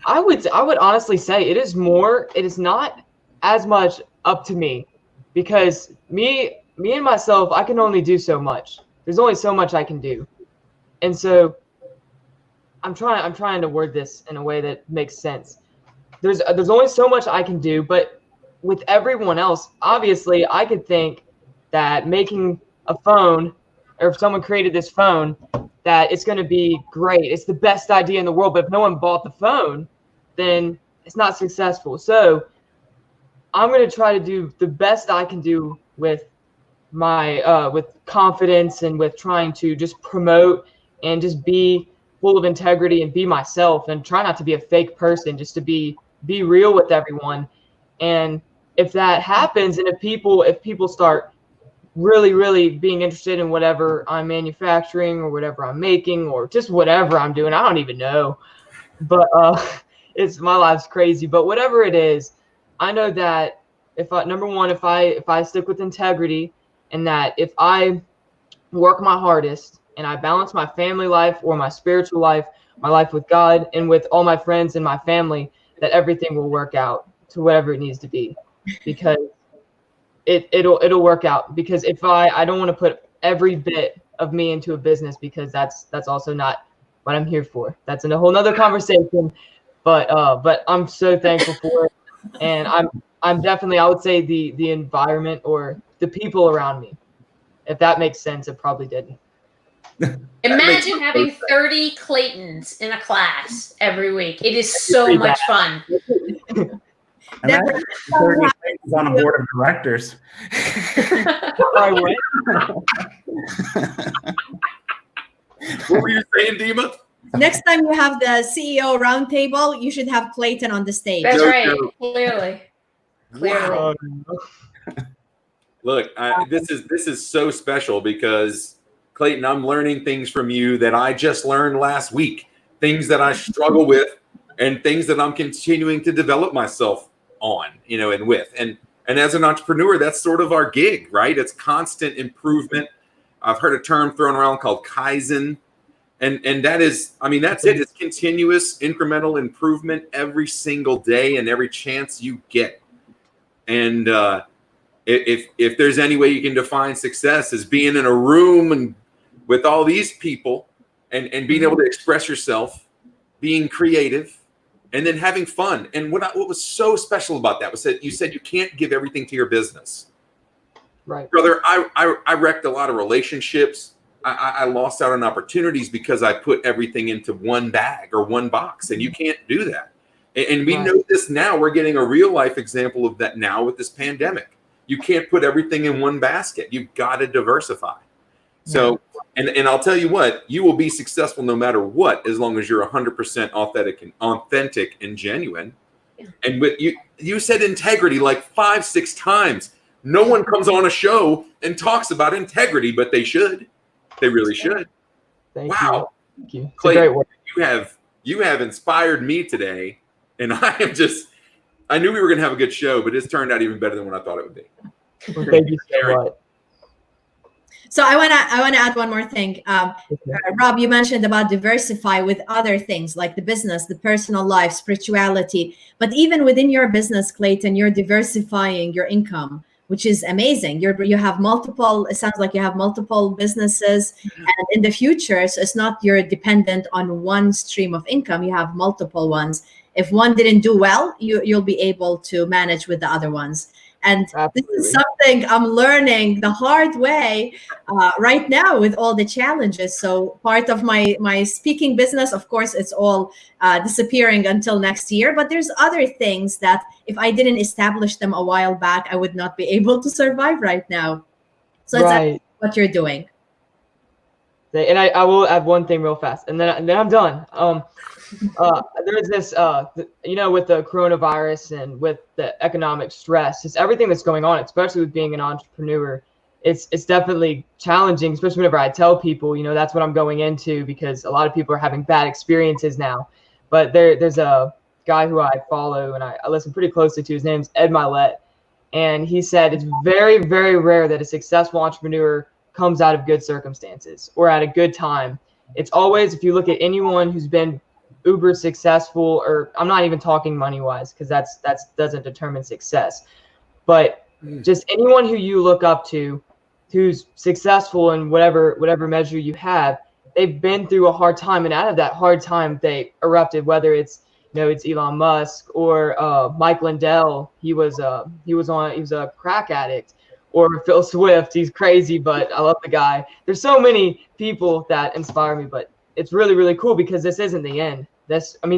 I would honestly say it is not as much up to me, because me and myself, I can only do so much. There's only so much I can do. And so I'm trying to word this in a way that makes sense. There's only so much I can do, but with everyone else, obviously I could think that making a phone, or if someone created this phone, that it's going to be great. It's the best idea in the world, but if no one bought the phone, then it's not successful. So I'm going to try to do the best I can do with my with confidence, and with trying to just promote and just be full of integrity and be myself, and try not to be a fake person, just to be real with everyone. And if that happens, and if people start really, really being interested in whatever I'm manufacturing, or whatever I'm making, or just whatever I'm doing, I don't even know, but my life's crazy. But whatever it is, I know that if I stick with integrity, and that if I work my hardest, and I balance my family life, or my spiritual life, my life with God, and with all my friends and my family, that everything will work out to whatever it needs to be, because it'll work out. Because if I don't want to put every bit of me into a business, because that's also not what I'm here for. That's in a whole nother conversation. But I'm so thankful for it, and I'm definitely, I would say the environment or the people around me. If that makes sense, it probably didn't. Imagine having 30 Claytons in a class every week. It is so much fun. Imagine 30 things on a board of directors. What were you saying, Dima? Next time you have the CEO roundtable, you should have Clayton on the stage. That's No right. joke. Clearly. Wow. Look, this is so special because, Clayton, I'm learning things from you that I just learned last week, things that I struggle with and things that I'm continuing to develop myself on, and with. And as an entrepreneur, that's sort of our gig, right? It's constant improvement. I've heard a term thrown around called Kaizen. And that is, that's it. It's continuous incremental improvement every single day and every chance you get. And if there's any way you can define success as being in a room and with all these people and being able to express yourself, being creative, and then having fun. And what was so special about that was that you said you can't give everything to your business. Right. Brother, I wrecked a lot of relationships. I lost out on opportunities because I put everything into one bag or one box, and you can't do that. And we know this now. We're getting a real life example of that now with this pandemic. You can't put everything in one basket. You've got to diversify. So, and I'll tell you what, you will be successful no matter what, as long as you're 100% authentic and genuine. And with you said integrity like 5-6 times. No one comes on a show and talks about integrity, but they should. They really should. Thank you. It's Clayton, a great work. you have inspired me today, and I knew we were going to have a good show, but it's turned out even better than what I thought it would be. Well, thank you so much. So I wanna add one more thing. Rob, you mentioned about diversify with other things like the business, the personal life, spirituality. But even within your business, Clayton, you're diversifying your income, which is amazing. You have multiple. It sounds like you have multiple businesses, and in the future, so it's not you're dependent on one stream of income. You have multiple ones. If one didn't do well, you'll be able to manage with the other ones. And Absolutely. This is something I'm learning the hard way right now with all the challenges. So part of my speaking business, of course, it's all disappearing until next year. But there's other things that if I didn't establish them a while back, I would not be able to survive right now. So it's what you're doing. And I will add one thing real fast, and then I'm done. There's this, with the coronavirus and with the economic stress, it's everything that's going on, especially with being an entrepreneur. It's definitely challenging, especially whenever I tell people, that's what I'm going into, because a lot of people are having bad experiences now. But there's a guy who I follow and I listen pretty closely to. His name's Ed Milet, and he said it's very, very rare that a successful entrepreneur comes out of good circumstances or at a good time. It's always, if you look at anyone who's been uber successful, or I'm not even talking money wise, because that doesn't determine success, but just anyone who you look up to who's successful in whatever measure you have, they've been through a hard time, and out of that hard time they erupted. Whether it's it's Elon Musk or Mike Lindell, he was a crack addict, or Phil Swift. He's crazy, but I love the guy. There's so many people that inspire me, but it's really, really cool because this isn't the end.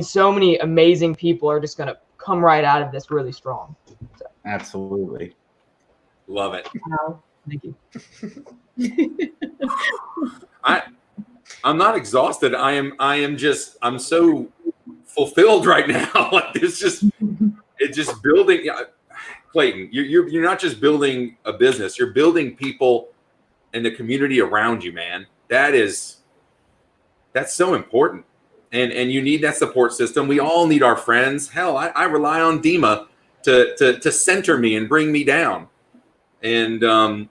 So many amazing people are just going to come right out of this really strong. So. Absolutely. Love it. Wow. Thank you. I'm not exhausted. I'm so fulfilled right now. Like it's just building. Clayton, you're not just building a business, you're building people and the community around you, man. That's so important. And you need that support system. We all need our friends. Hell, I rely on Dima to center me and bring me down. And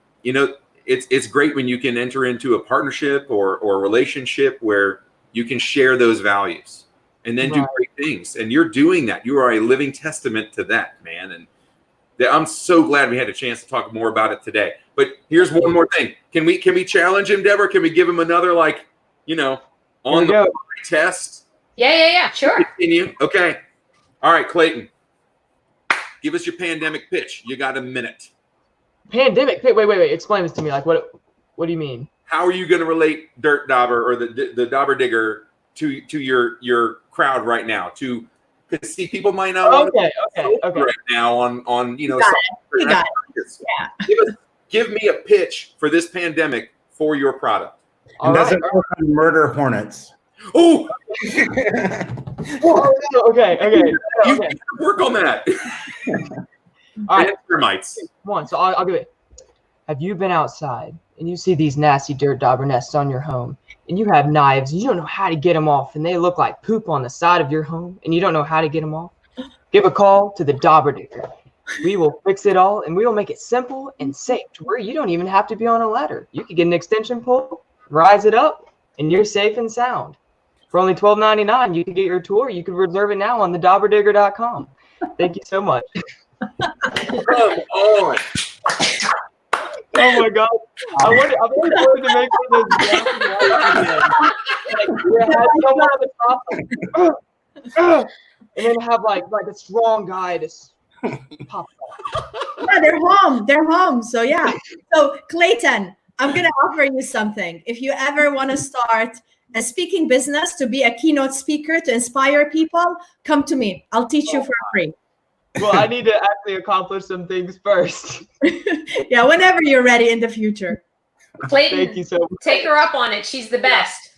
it's great when you can enter into a partnership or a relationship where you can share those values and then do great things. And you're doing that. You are a living testament to that, man. And I'm so glad we had a chance to talk more about it today. But here's one more thing. Can we challenge him, Deborah? Can we give him another on the test? Yeah. Sure. Continue. Okay. All right, Clayton. Give us your pandemic pitch. You got a minute. Pandemic. Wait. Explain this to me. Like, what do you mean? How are you going to relate Dirt Dauber or the Dauber Digger to your crowd right now? Because see, people might not want to right now on You got it. Yeah. Give me a pitch for this pandemic for your product. And does it work on murder hornets? Oh, okay. You can work on that. All right, termites. One. So I'll give it. Have you been outside and you see these nasty dirt dauber nests on your home, and you have knives and you don't know how to get them off, and they look like poop on the side of your home, and you don't know how to get them off? Give a call to the Dauber Digger. We will fix it all, and we will make it simple and safe to where you don't even have to be on a ladder. You could get an extension pole, rise it up, and you're safe and sound. For only $12.99, you can get your tour. You can reserve it now on thedauberdigger.com. Thank you so much. Come on. Oh my God! I've always wanted to make one of those have someone on the top, and then have like a strong guy just pop up. Yeah, they're home. So yeah. So Clayton, I'm gonna offer you something. If you ever want to start a speaking business, to be a keynote speaker, to inspire people, come to me. I'll teach you for free. Well, I need to actually accomplish some things first. Yeah, whenever you're ready in the future. Clayton, Thank you so much. take her up on it. She's the best.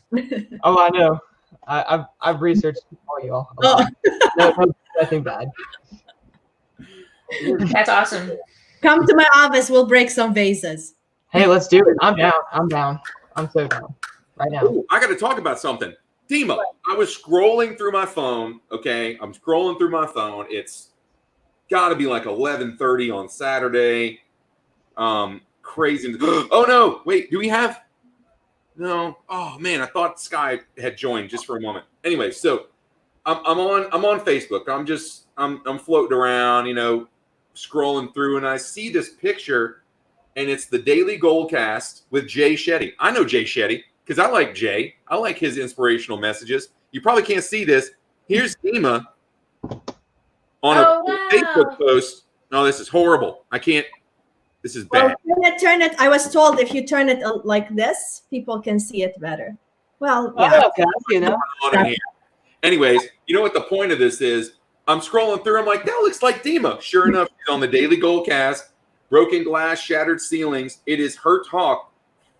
Oh, I know. I've researched all y'all. Oh. No, nothing bad. That's awesome. Come to my office. We'll break some vases. Hey, let's do it. I'm down. I'm so down. Right now. Ooh, I got to talk about something. Dima, I was scrolling through my phone. Okay, I'm scrolling through my phone. It's got to be like 11:30 on Saturday. Crazy. Oh no! Wait, do we have? No. Oh man, I thought Sky had joined just for a moment. Anyway, so I'm on Facebook. I'm floating around, scrolling through, and I see this picture, and it's the Daily Goalcast with Jay Shetty. I know Jay Shetty because I like Jay. I like his inspirational messages. You probably can't see this. Here's Dima on a Facebook post. No, this is horrible. I can't. This is bad. Well, turn it. I was told if you turn it like this, people can see it better. Well, yeah. Okay, Anyways, you know what the point of this is? I'm scrolling through. I'm like, that looks like Dima. Sure enough, she's on the Daily Goalcast. Broken glass, shattered ceilings. It is her talk.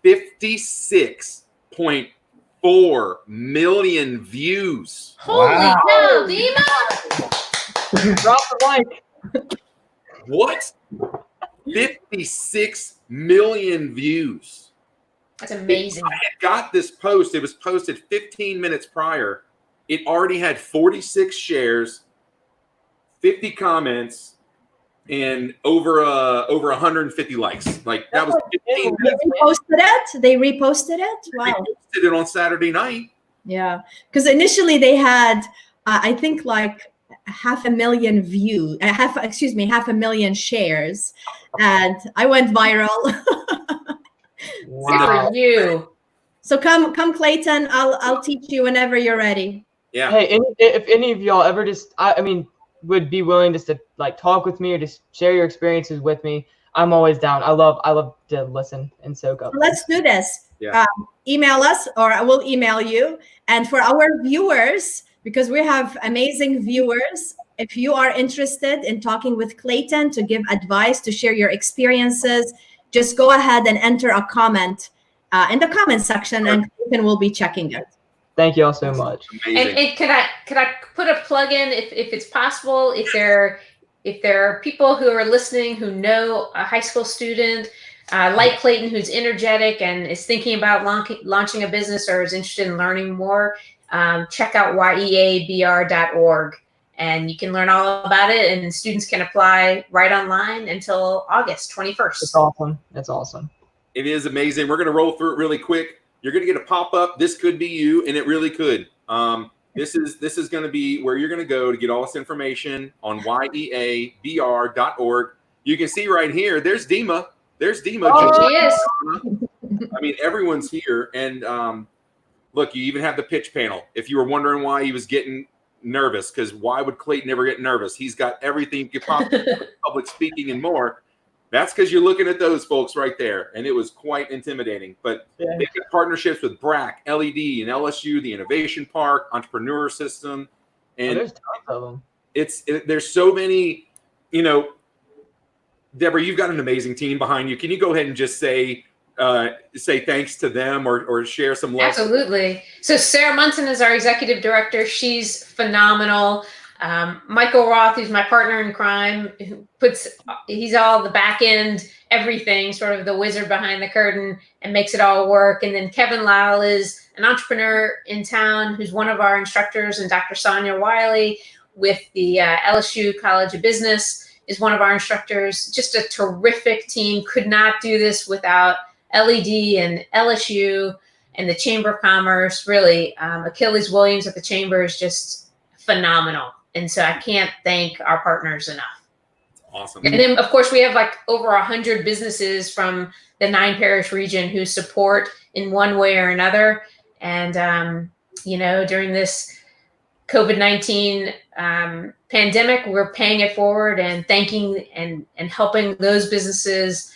56.4 million views. Holy cow, Dima! Drop the mic. What? 56 million views. That's amazing. I had got this post. It was posted 15 minutes prior. It already had 46 shares, 50 comments, and over 150 likes. Like that was 15 minutes. They reposted it. Wow. They posted it on Saturday night. Yeah, because initially they had, I think, like 500,000 views, 500,000 shares, and I went viral. Good for you. So come, Clayton. I'll teach you whenever you're ready. Yeah. Hey, if any of y'all ever would be willing just to like talk with me or just share your experiences with me, I'm always down. I love to listen and soak up. Let's do this. Yeah. Email us, or I will email you. And for our viewers, because we have amazing viewers, if you are interested in talking with Clayton to give advice, to share your experiences, just go ahead and enter a comment in the comment section, and Clayton will be checking it. Thank you all so much. And could I put a plug in if it's possible, if there are people who are listening who know a high school student like Clayton who's energetic and is thinking about launching a business or is interested in learning more, check out yeabr.org, and you can learn all about it, and students can apply right online until August 21st. It's awesome. That's awesome. It is amazing. We're going to roll through it really quick. You're going to get a pop-up. This could be you, and it really could. This is going to be where you're going to go to get all this information on yeabr.org. You can see right here, there's Dima. There's Dima. Oh, she is. I mean, everyone's here. And look, you even have the pitch panel. If you were wondering why he was getting nervous, because why would Clayton ever get nervous? He's got everything you could possibly do, public speaking and more. That's because you're looking at those folks right there, and it was quite intimidating. But they've got partnerships with Broc, LED, and LSU, the Innovation Park, Entrepreneur System, and there's tons of them. There's so many. You know, Deborah, you've got an amazing team behind you. Can you go ahead and just say thanks to them or share some love? Absolutely. So Sarah Munson is our executive director. She's phenomenal. Michael Roth, who's my partner in crime, he's all the back end, everything, sort of the wizard behind the curtain and makes it all work. And then Kevin Lyle is an entrepreneur in town who's one of our instructors, and Dr. Sonia Wiley with the LSU College of Business is one of our instructors. Just a terrific team. Could not do this without LED and LSU and the Chamber of Commerce. Really, Achilles Williams at the Chamber is just phenomenal. And so I can't thank our partners enough. Awesome. And then, of course, we have like over 100 businesses from the 9-parish region who support in one way or another. And, you know, during this COVID-19 pandemic, we're paying it forward and thanking and helping those businesses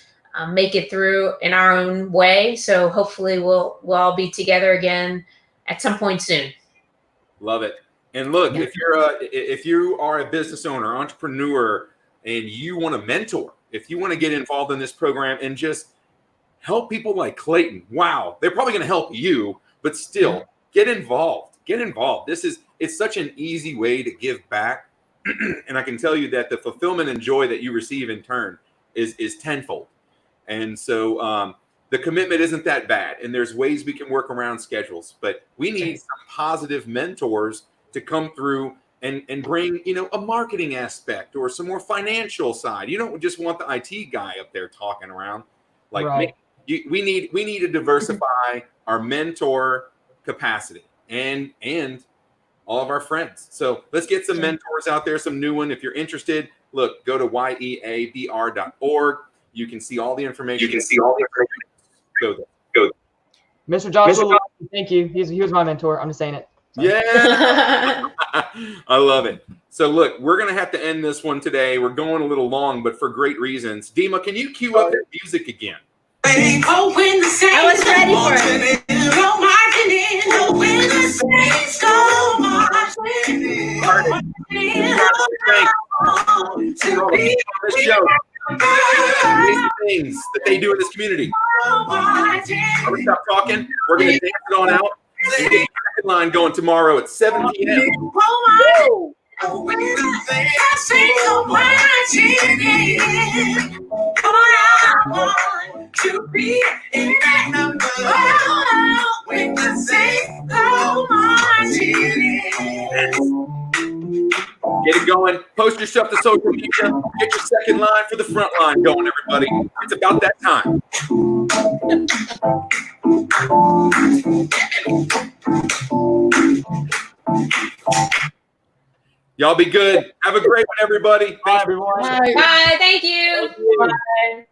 make it through in our own way. So hopefully we'll all be together again at some point soon. Love it. And look, if you are a business owner, entrepreneur, and you want to mentor, if you want to get involved in this program and just help people like Clayton, wow, they're probably going to help you, but still get involved. Get involved. It's such an easy way to give back. And I can tell you that the fulfillment and joy that you receive in turn is tenfold. And so the commitment isn't that bad. And there's ways we can work around schedules, but we need some positive mentors to come through and bring, you know, a marketing aspect or some more financial side. You don't just want the IT guy up there talking around. Like Right. we need to diversify our mentor capacity and all of our friends. So let's get some mentors out there, some new one. If you're interested, look, go to yeabr.org. You can see all the information. Go there. Mr. Joshua, thank you. He was my mentor. I'm just saying it. So. Yeah. I love it. So look, we're going to have to end this one today. We're going a little long, but for great reasons. Dima, can you cue up that music again? I was ready for it. This show. These things that they do in this community. Are we stop talking? We're going to dance it on out and get the second line going tomorrow at 7 p.m. Woo! To be in that number with the same Get it going. Post yourself to social media. Get your second line for the front line going, everybody. It's about that time. Y'all be good. Have a great one, everybody. Bye, everyone. Bye. Thank you. Thank you. Bye.